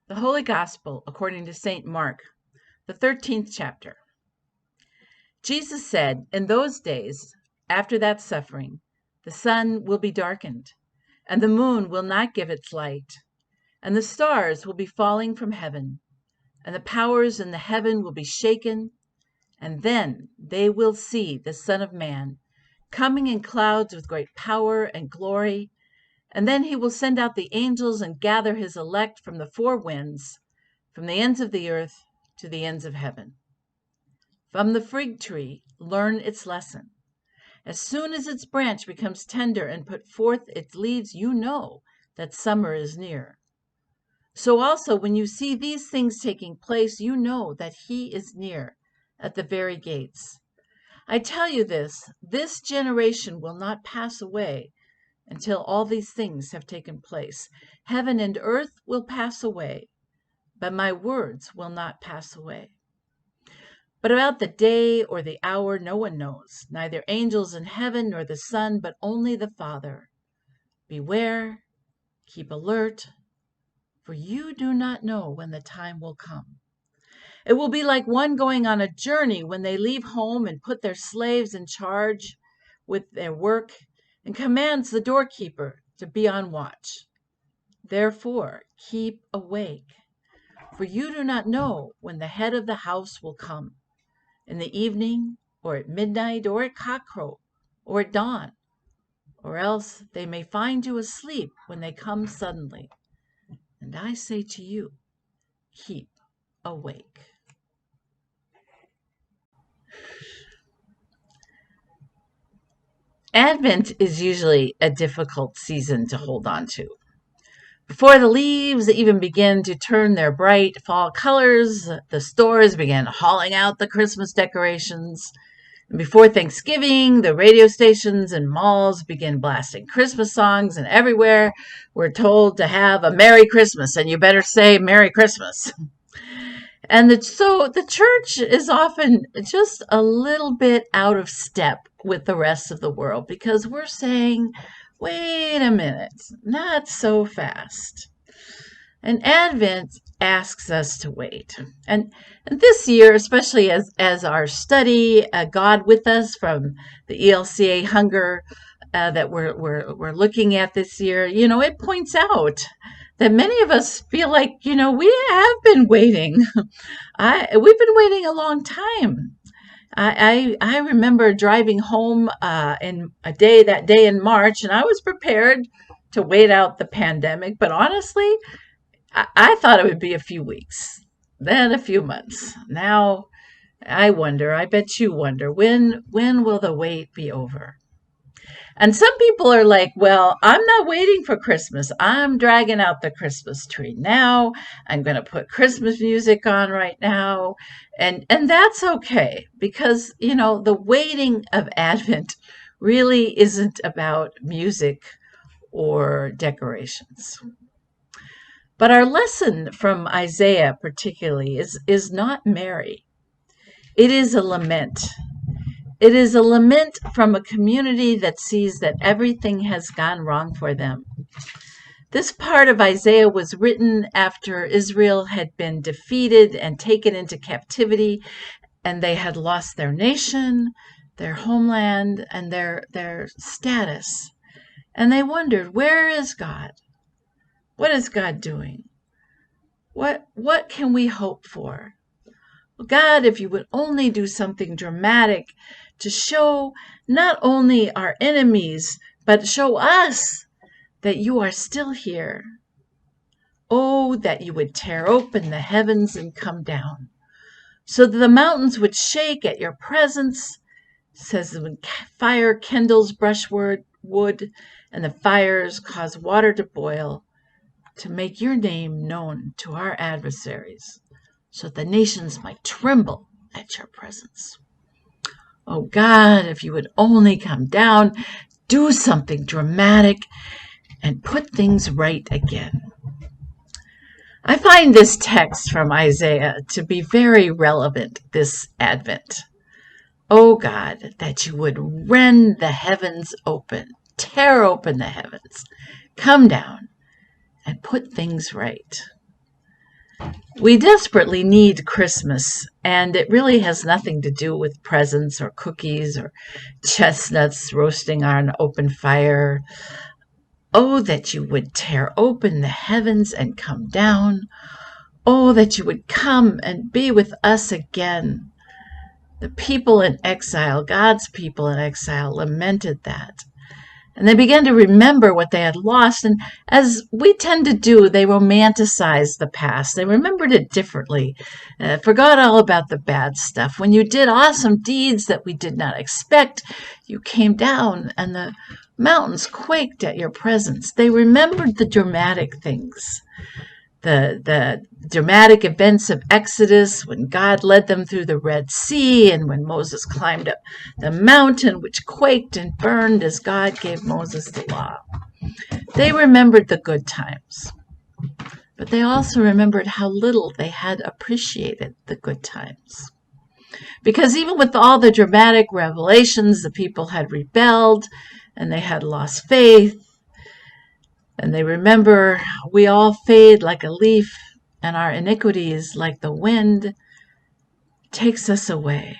The Holy Gospel according to St. Mark, the 13th chapter. Jesus said, in those days, after that suffering, the sun will be darkened, and the moon will not give its light, and the stars will be falling from heaven, and the powers in the heaven will be shaken, and then they will see the Son of Man coming in clouds with great power and glory. And then he will send out the angels and gather his elect from the four winds, from the ends of the earth to the ends of heaven. From the fig tree, learn its lesson. As soon as its branch becomes tender and put forth its leaves, you know that summer is near. So also, when you see these things taking place, you know that he is near at the very gates. I tell you this generation will not pass away until all these things have taken place. Heaven and earth will pass away, but my words will not pass away. But about the day or the hour no one knows, neither angels in heaven nor the Son, but only the Father. Beware, keep alert, for you do not know when the time will come. It will be like one going on a journey when they leave home and put their slaves in charge with their work and commands the doorkeeper to be on watch. Therefore, keep awake, for you do not know when the head of the house will come, in the evening, or at midnight, or at cockcrow, or at dawn, or else they may find you asleep when they come suddenly. And I say to you, keep awake. Advent is usually a difficult season to hold on to. Before the leaves even begin to turn their bright fall colors, the stores begin hauling out the Christmas decorations. And before Thanksgiving, the radio stations and malls begin blasting Christmas songs, and everywhere we're told to have a Merry Christmas, and you better say Merry Christmas. And so the church is often just a little bit out of step with the rest of the world because we're saying, wait a minute, not so fast. And Advent asks us to wait. And this year, especially as our study, God with Us from the ELCA Hunger that we're looking at this year, it points out that many of us feel like, we have been waiting. We've been waiting a long time. I remember driving home that day in March, and I was prepared to wait out the pandemic. But honestly, I thought it would be a few weeks, then a few months. Now, I bet you wonder, when will the wait be over? And some people are like, well, I'm not waiting for Christmas. I'm dragging out the Christmas tree now. I'm going to put Christmas music on right now. And that's okay because, the waiting of Advent really isn't about music or decorations. But our lesson from Isaiah particularly is not merry. It is a lament. It is a lament from a community that sees that everything has gone wrong for them. This part of Isaiah was written after Israel had been defeated and taken into captivity, and they had lost their nation, their homeland, and their status. And they wondered, where is God? What is God doing? What can we hope for? Well, God, if you would only do something dramatic to show not only our enemies, but show us that you are still here. Oh, that you would tear open the heavens and come down, so that the mountains would shake at your presence, says when fire kindles brushwood, wood, and the fires cause water to boil, to make your name known to our adversaries, so that the nations might tremble at your presence. Oh God, if you would only come down, do something dramatic, and put things right again. I find this text from Isaiah to be very relevant this Advent. Oh God, that you would rend the heavens open, tear open the heavens, come down, and put things right. We desperately need Christmas, and it really has nothing to do with presents or cookies or chestnuts roasting on an open fire. Oh, that you would tear open the heavens and come down. Oh, that you would come and be with us again. The people in exile, God's people in exile, lamented that. And they began to remember what they had lost. And as we tend to do, they romanticized the past. They remembered it differently, forgot all about the bad stuff. When you did awesome deeds that we did not expect, you came down and the mountains quaked at your presence. They remembered the dramatic things. The dramatic events of Exodus, when God led them through the Red Sea, and when Moses climbed up the mountain, which quaked and burned as God gave Moses the law. They remembered the good times, but they also remembered how little they had appreciated the good times. Because even with all the dramatic revelations, the people had rebelled and they had lost faith. And they remember, we all fade like a leaf, and our iniquities, like the wind, takes us away.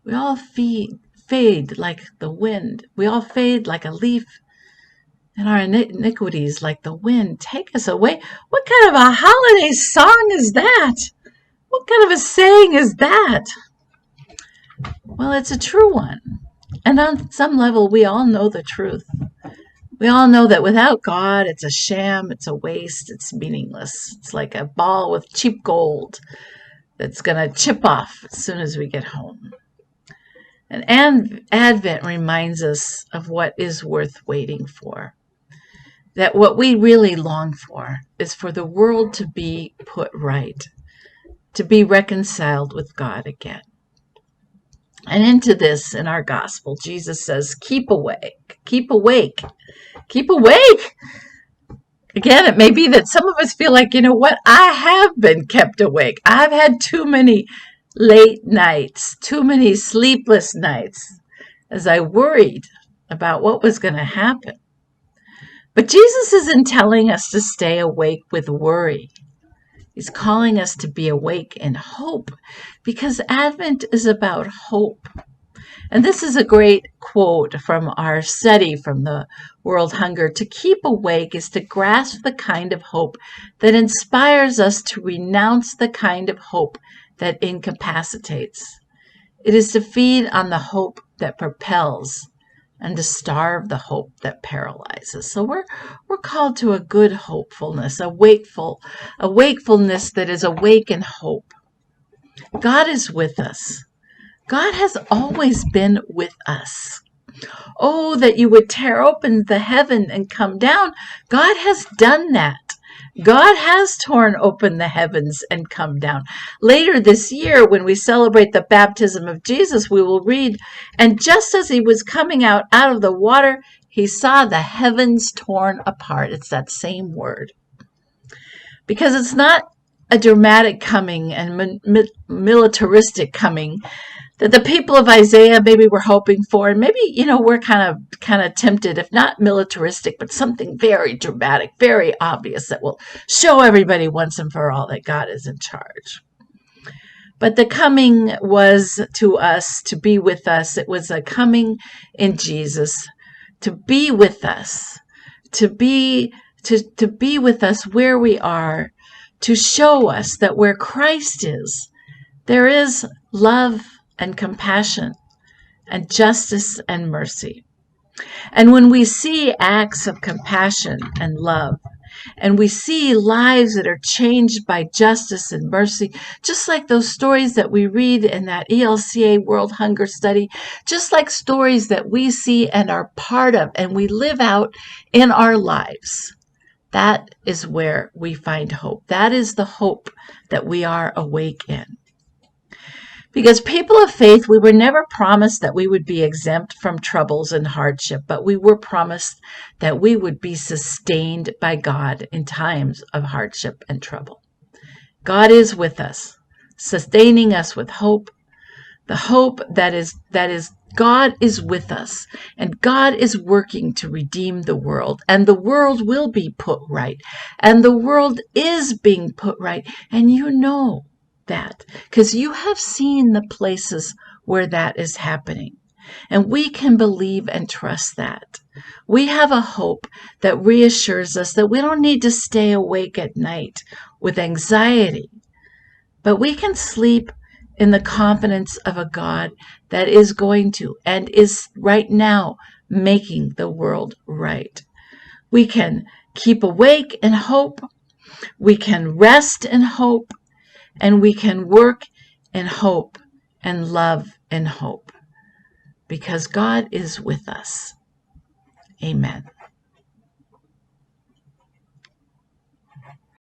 We all fade like the wind. We all fade like a leaf, and our iniquities, like the wind, take us away. What kind of a holiday song is that? What kind of a saying is that? Well, it's a true one. And on some level, we all know the truth. We all know that without God, it's a sham, it's a waste, it's meaningless. It's like a ball with cheap gold that's going to chip off as soon as we get home. And Advent reminds us of what is worth waiting for. That what we really long for is for the world to be put right, to be reconciled with God again. And into this, in our gospel, Jesus says, keep awake, keep awake. Keep awake. Again, it may be that some of us feel like, you know what, I have been kept awake. I've had too many late nights, too many sleepless nights as I worried about what was going to happen. But Jesus isn't telling us to stay awake with worry. He's calling us to be awake in hope, because Advent is about hope. And this is a great quote from our study from the World Hunger. To keep awake is to grasp the kind of hope that inspires us to renounce the kind of hope that incapacitates. It is to feed on the hope that propels and to starve the hope that paralyzes. So we're called to a good hopefulness, a wakefulness that is awake in hope. God is with us. God has always been with us. Oh, that you would tear open the heaven and come down. God has done that. God has torn open the heavens and come down. Later this year, when we celebrate the baptism of Jesus, we will read, and just as he was coming out of the water, he saw the heavens torn apart. It's that same word. Because it's not a dramatic coming and militaristic coming that the people of Isaiah maybe were hoping for, and maybe, we're kind of tempted, if not militaristic, but something very dramatic, very obvious that will show everybody once and for all that God is in charge. But the coming was to us, to be with us. It was a coming in Jesus, to be with us, to be with us where we are, to show us that where Christ is, there is love and compassion and justice and mercy. And when we see acts of compassion and love, and we see lives that are changed by justice and mercy, just like those stories that we read in that ELCA World Hunger Study, just like stories that we see and are part of and we live out in our lives, that is where we find hope. That is the hope that we are awake in. Because people of faith, we were never promised that we would be exempt from troubles and hardship, but we were promised that we would be sustained by God in times of hardship and trouble. God is with us, sustaining us with hope, The hope that is God is with us, and God is working to redeem the world, and the world will be put right, and the world is being put right, and you know that because you have seen the places where that is happening. And we can believe and trust that. We have a hope that reassures us that we don't need to stay awake at night with anxiety, but we can sleep in the confidence of a God that is going to and is right now making the world right. We can keep awake in hope, we can rest in hope, and we can work in hope and love in hope because God is with us. Amen.